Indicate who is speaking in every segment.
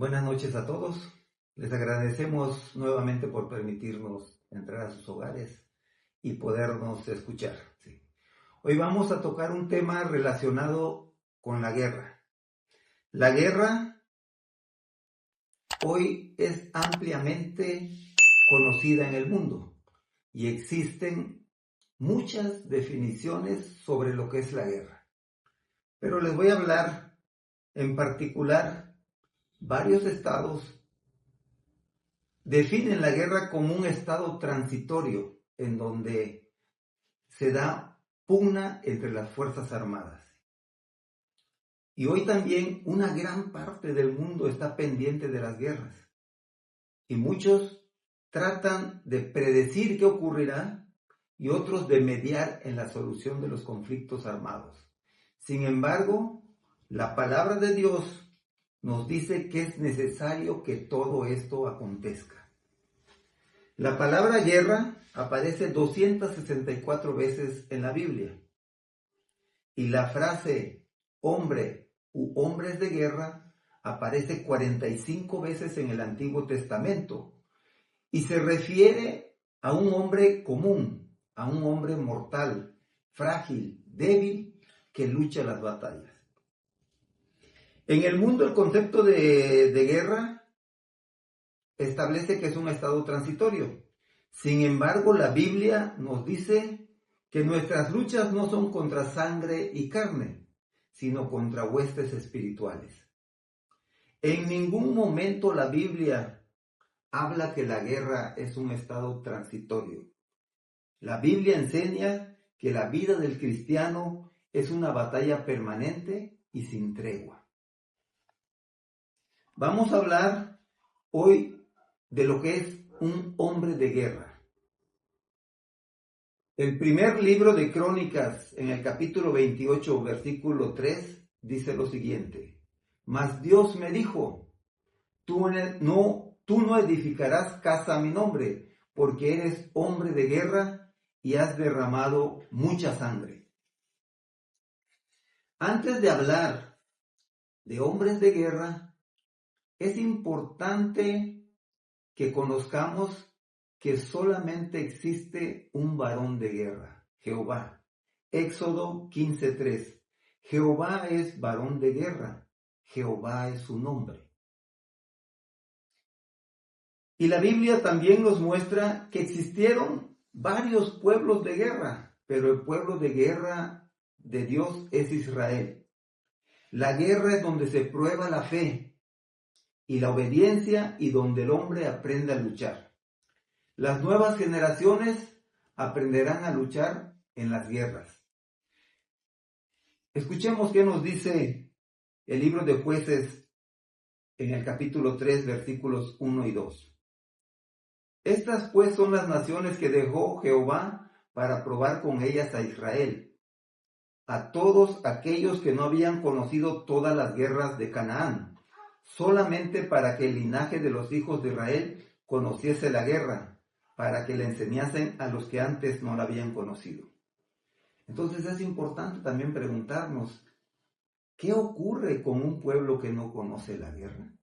Speaker 1: Buenas noches a todos. Les agradecemos nuevamente por permitirnos entrar a sus hogares y podernos escuchar. Sí. Hoy vamos a tocar un tema relacionado con la guerra. La guerra hoy es ampliamente conocida en el mundo y existen muchas definiciones sobre lo que es la guerra. Pero les voy a hablar en particular. Varios estados definen la guerra como un estado transitorio en donde se da pugna entre las Fuerzas Armadas. Y hoy también una gran parte del mundo está pendiente de las guerras. Y muchos tratan de predecir qué ocurrirá y otros de mediar en la solución de los conflictos armados. Sin embargo, la palabra de Dios nos dice que es necesario que todo esto acontezca. La palabra guerra aparece 264 veces en la Biblia y la frase hombre u hombres de guerra aparece 45 veces en el Antiguo Testamento y se refiere a un hombre común, a un hombre mortal, frágil, débil, que lucha las batallas. En el mundo el concepto de guerra establece que es un estado transitorio. Sin embargo, la Biblia nos dice que nuestras luchas no son contra sangre y carne, sino contra huestes espirituales. En ningún momento la Biblia habla que la guerra es un estado transitorio. La Biblia enseña que la vida del cristiano es una batalla permanente y sin tregua. Vamos a hablar hoy de lo que es un hombre de guerra. El primer libro de Crónicas, en el capítulo 28, versículo 3, dice lo siguiente: Mas Dios me dijo, tú no edificarás casa a mi nombre, porque eres hombre de guerra y has derramado mucha sangre. Antes de hablar de hombres de guerra, es importante que conozcamos que solamente existe un varón de guerra, Jehová. Éxodo 15:3. Jehová es varón de guerra, Jehová es su nombre. Y la Biblia también nos muestra que existieron varios pueblos de guerra, pero el pueblo de guerra de Dios es Israel. La guerra es donde se prueba la fe y la obediencia y donde el hombre aprende a luchar. Las nuevas generaciones aprenderán a luchar en las guerras. Escuchemos qué nos dice el libro de Jueces en el capítulo 3, versículos 1 y 2. Estas pues son las naciones que dejó Jehová para probar con ellas a Israel, a todos aquellos que no habían conocido todas las guerras de Canaán, solamente para que el linaje de los hijos de Israel conociese la guerra, para que le enseñasen a los que antes no la habían conocido. Entonces es importante también preguntarnos, ¿qué ocurre con un pueblo que no conoce la guerra?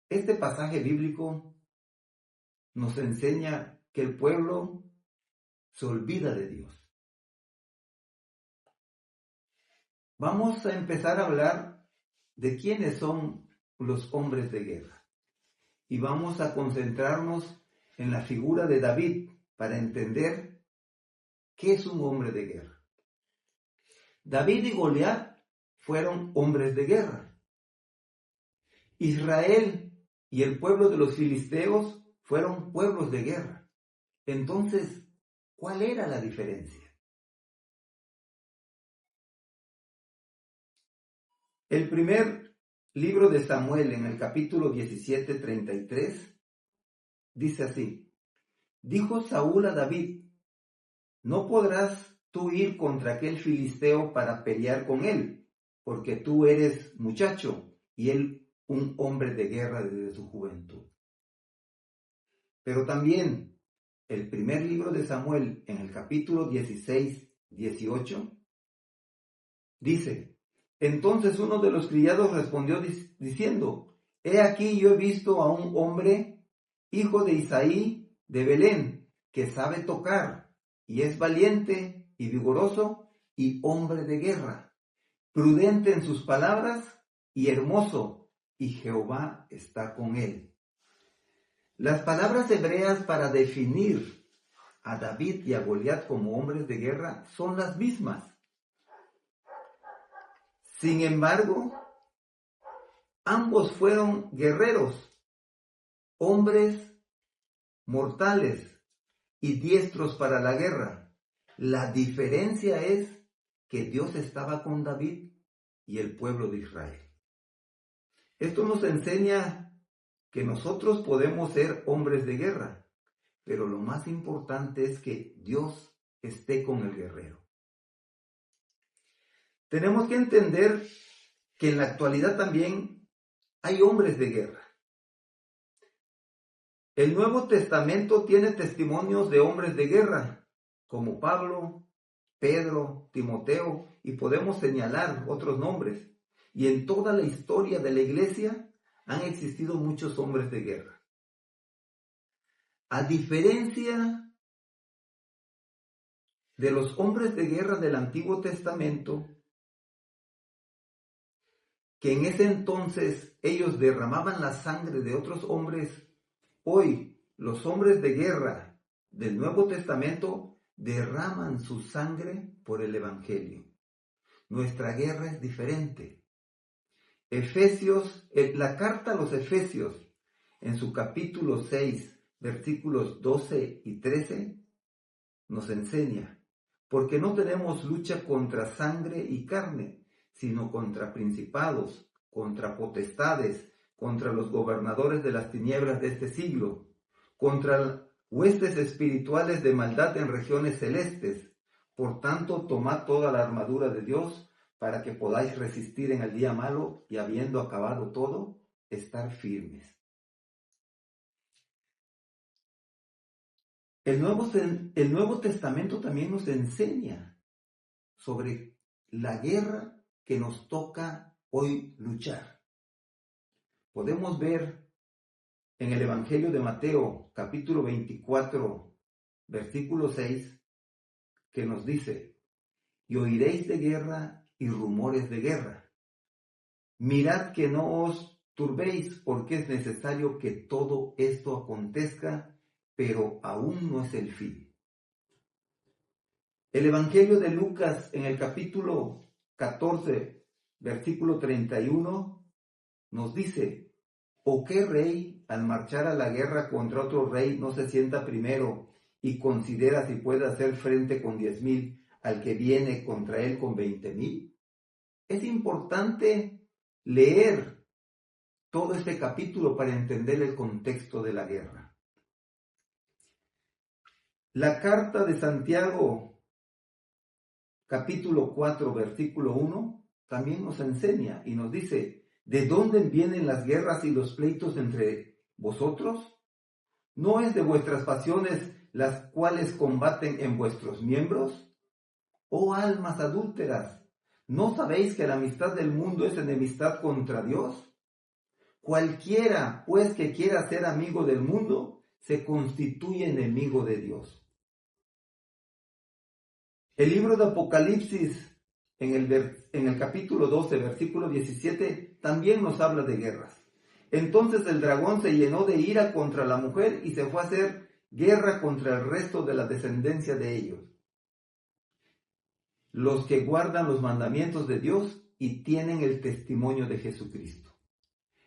Speaker 1: Este pasaje bíblico nos enseña que el pueblo se olvida de Dios. Vamos a empezar a hablar de quiénes son los hombres de guerra. Y vamos a concentrarnos en la figura de David para entender qué es un hombre de guerra. David y Goliat fueron hombres de guerra. Israel y el pueblo de los filisteos fueron pueblos de guerra. Entonces, ¿cuál era la diferencia? El primer libro de Samuel, en el capítulo 17, 33, dice así: Dijo Saúl a David, no podrás tú ir contra aquel filisteo para pelear con él, porque tú eres muchacho y él un hombre de guerra desde su juventud. Pero también el primer libro de Samuel, en el capítulo 16, 18, dice: Entonces uno de los criados respondió diciendo: He aquí yo he visto a un hombre, hijo de Isaí, de Belén, que sabe tocar, y es valiente y vigoroso, y hombre de guerra, prudente en sus palabras, y hermoso, y Jehová está con él. Las palabras hebreas para definir a David y a Goliat como hombres de guerra son las mismas. Sin embargo, ambos fueron guerreros, hombres mortales y diestros para la guerra. La diferencia es que Dios estaba con David y el pueblo de Israel. Esto nos enseña que nosotros podemos ser hombres de guerra, pero lo más importante es que Dios esté con el guerrero. Tenemos que entender que en la actualidad también hay hombres de guerra. El Nuevo Testamento tiene testimonios de hombres de guerra, como Pablo, Pedro, Timoteo, y podemos señalar otros nombres. Y en toda la historia de la iglesia han existido muchos hombres de guerra. A diferencia de los hombres de guerra del Antiguo Testamento, que en ese entonces ellos derramaban la sangre de otros hombres, hoy los hombres de guerra del Nuevo Testamento derraman su sangre por el Evangelio. Nuestra guerra es diferente. La carta a los Efesios, en su capítulo 6, versículos 12 y 13, nos enseña: porque no tenemos lucha contra sangre y carne, sino contra principados, contra potestades, contra los gobernadores de las tinieblas de este siglo, contra huestes espirituales de maldad en regiones celestes. Por tanto, tomad toda la armadura de Dios, para que podáis resistir en el día malo, y habiendo acabado todo, estar firmes. El Nuevo Testamento también nos enseña sobre la guerra que nos toca hoy luchar. Podemos ver en el Evangelio de Mateo, capítulo 24, versículo 6, que nos dice: y oiréis de guerra y rumores de guerra. Mirad que no os turbéis, porque es necesario que todo esto acontezca, pero aún no es el fin. El Evangelio de Lucas, en el capítulo 14, versículo 31, nos dice: ¿o qué rey, al marchar a la guerra contra otro rey, no se sienta primero y considera si puede hacer frente con 10,000 al que viene contra él con 20,000? Es importante leer todo este capítulo para entender el contexto de la guerra. La carta de Santiago, capítulo 4, versículo 1, también nos enseña y nos dice: ¿de dónde vienen las guerras y los pleitos entre vosotros? ¿No es de vuestras pasiones las cuales combaten en vuestros miembros? Oh almas adúlteras, ¿no sabéis que la amistad del mundo es enemistad contra Dios? Cualquiera, pues, que quiera ser amigo del mundo, se constituye enemigo de Dios. El libro de Apocalipsis, en el capítulo 12, versículo 17, también nos habla de guerras. Entonces el dragón se llenó de ira contra la mujer y se fue a hacer guerra contra el resto de la descendencia de ellos, los que guardan los mandamientos de Dios y tienen el testimonio de Jesucristo.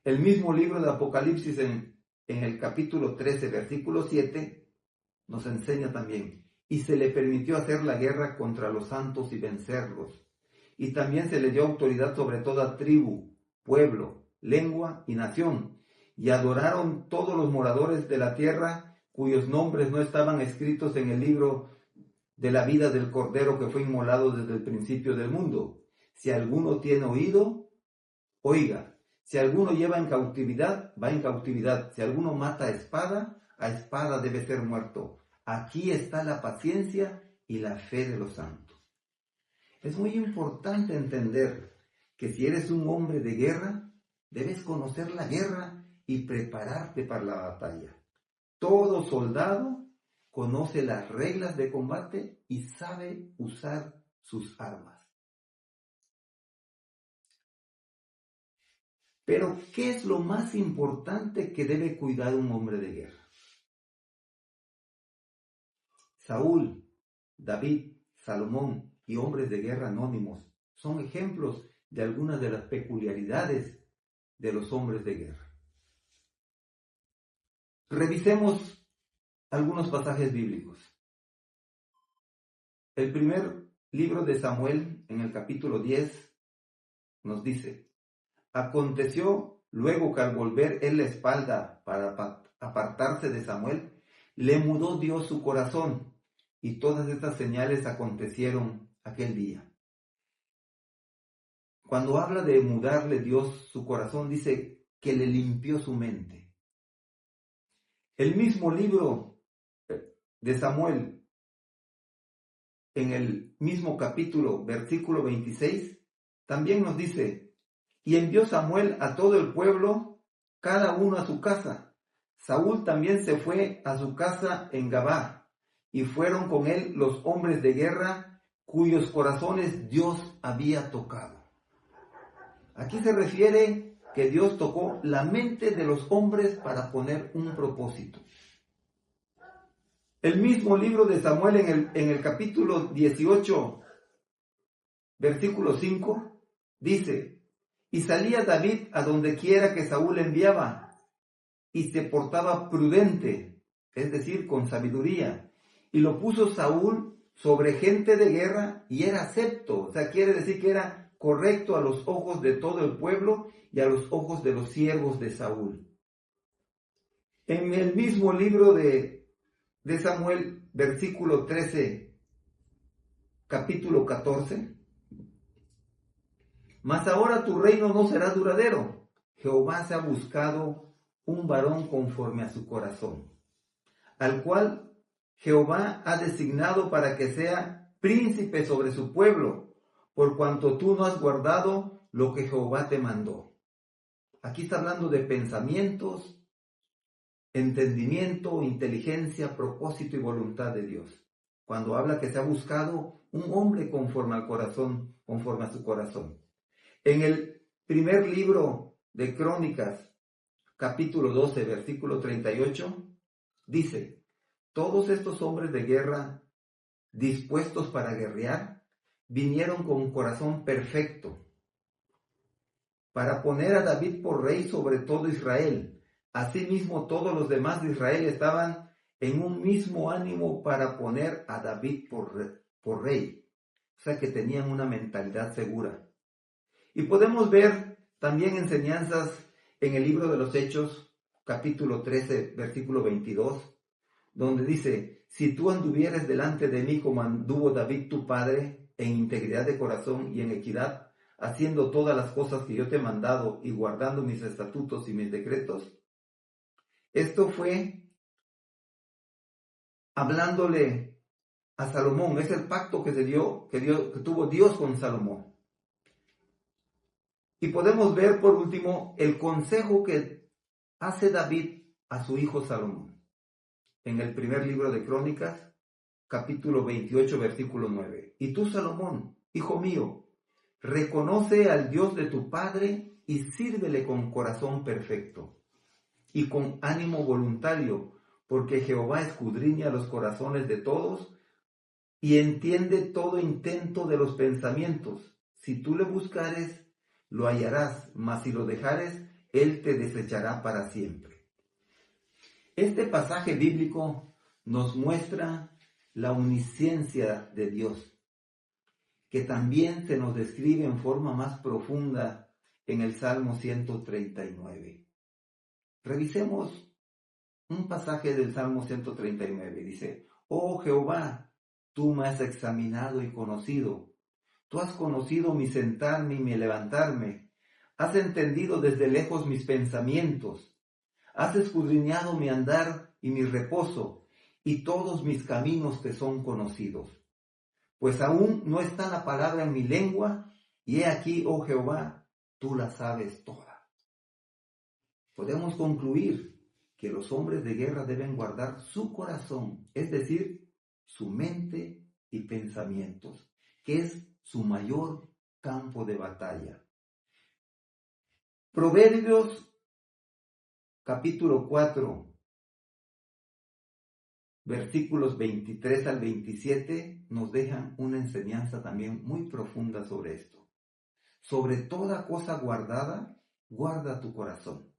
Speaker 1: El mismo libro de Apocalipsis, en el capítulo 13, versículo 7, nos enseña también: y se le permitió hacer la guerra contra los santos y vencerlos. Y también se le dio autoridad sobre toda tribu, pueblo, lengua y nación. Y adoraron todos los moradores de la tierra, cuyos nombres no estaban escritos en el libro de la vida del Cordero que fue inmolado desde el principio del mundo. Si alguno tiene oído, oiga. Si alguno lleva en cautividad, va en cautividad. Si alguno mata a espada debe ser muerto. Aquí está la paciencia y la fe de los santos. Es muy importante entender que si eres un hombre de guerra, debes conocer la guerra y prepararte para la batalla. Todo soldado conoce las reglas de combate y sabe usar sus armas. Pero, ¿qué es lo más importante que debe cuidar un hombre de guerra? Saúl, David, Salomón y hombres de guerra anónimos son ejemplos de algunas de las peculiaridades de los hombres de guerra. Revisemos algunos pasajes bíblicos. El primer libro de Samuel, en el capítulo 10, nos dice: aconteció luego que al volver él la espalda para apartarse de Samuel, le mudó Dios su corazón, y todas estas señales acontecieron aquel día. Cuando habla de mudarle Dios su corazón, dice que le limpió su mente. El mismo libro de Samuel, en el mismo capítulo, versículo 26, también nos dice: y envió Samuel a todo el pueblo, cada uno a su casa. Saúl también se fue a su casa en Gabá, y fueron con él los hombres de guerra cuyos corazones Dios había tocado. Aquí se refiere que Dios tocó la mente de los hombres para poner un propósito. El mismo libro de Samuel en el capítulo 18, versículo 5, dice: y salía David a donde quiera que Saúl enviaba, y se portaba prudente, es decir, con sabiduría, y lo puso Saúl sobre gente de guerra, y era acepto, o sea, quiere decir que era correcto a los ojos de todo el pueblo y a los ojos de los siervos de Saúl. En el mismo libro de Samuel, versículo 13, capítulo 14, mas ahora tu reino no será duradero. Jehová se ha buscado un varón conforme a su corazón, al cual Jehová ha designado para que sea príncipe sobre su pueblo, por cuanto tú no has guardado lo que Jehová te mandó. Aquí está hablando de pensamientos, entendimiento, inteligencia, propósito y voluntad de Dios. Cuando habla que se ha buscado un hombre conforme al corazón, conforme a su corazón. En el primer libro de Crónicas, capítulo 12, versículo 38, dice: todos estos hombres de guerra dispuestos para guerrear vinieron con un corazón perfecto para poner a David por rey sobre todo Israel. Asimismo, todos los demás de Israel estaban en un mismo ánimo para poner a David por rey. O sea que tenían una mentalidad segura. Y podemos ver también enseñanzas en el libro de los Hechos, capítulo 13, versículo 22, donde dice: si tú anduvieres delante de mí como anduvo David tu padre, en integridad de corazón y en equidad, haciendo todas las cosas que yo te he mandado y guardando mis estatutos y mis decretos. Esto fue hablándole a Salomón. Es el pacto que tuvo Dios con Salomón. Y podemos ver por último el consejo que hace David a su hijo Salomón. En el primer libro de Crónicas, capítulo 28, versículo 9. Y tú, Salomón, hijo mío, reconoce al Dios de tu padre y sírvele con corazón perfecto y con ánimo voluntario, porque Jehová escudriña los corazones de todos y entiende todo intento de los pensamientos. Si tú le buscares, lo hallarás, mas si lo dejares, él te desechará para siempre. Este pasaje bíblico nos muestra la omnisciencia de Dios, que también se nos describe en forma más profunda en el Salmo 139. Revisemos un pasaje del Salmo 139. Dice: oh Jehová, tú me has examinado y conocido. Tú has conocido mi sentarme y mi levantarme. Has entendido desde lejos mis pensamientos. Has escudriñado mi andar y mi reposo, y todos mis caminos te son conocidos. Pues aún no está la palabra en mi lengua, Y he aquí, oh Jehová, tú la sabes toda. Podemos concluir que los hombres de guerra deben guardar su corazón, es decir, su mente y pensamientos, que es su mayor campo de batalla. Proverbios capítulo 4, versículos 23 al 27 nos dejan una enseñanza también muy profunda sobre esto. Sobre toda cosa guardada, guarda tu corazón,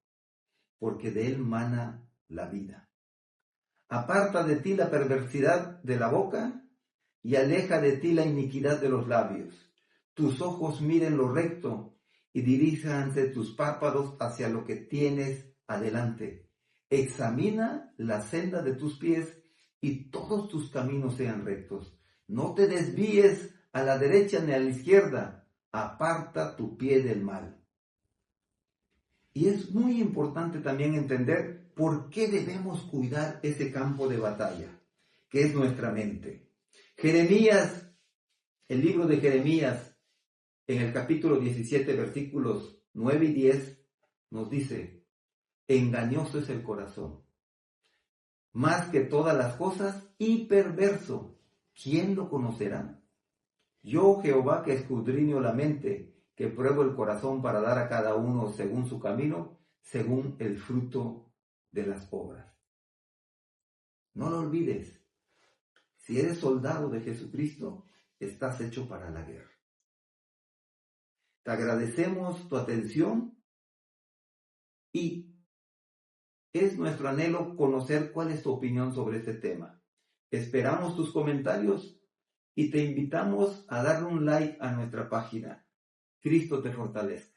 Speaker 1: porque de él mana la vida. Aparta de ti la perversidad de la boca y aleja de ti la iniquidad de los labios. Tus ojos miren lo recto y diríjanse tus párpados hacia lo que tienes adelante. Examina la senda de tus pies y todos tus caminos sean rectos. No te desvíes a la derecha ni a la izquierda. Aparta tu pie del mal. Y es muy importante también entender por qué debemos cuidar ese campo de batalla, que es nuestra mente. Jeremías, el libro de Jeremías, en el capítulo 17, versículos 9 y 10, nos dice: engañoso es el corazón, más que todas las cosas, y perverso. ¿Quién lo conocerá? Yo, Jehová, que escudriño la mente, que pruebo el corazón para dar a cada uno según su camino, según el fruto de las obras. No lo olvides. Si eres soldado de Jesucristo, estás hecho para la guerra. Te agradecemos tu atención y es nuestro anhelo conocer cuál es tu opinión sobre este tema. Esperamos tus comentarios y te invitamos a darle un like a nuestra página. Cristo te fortalezca.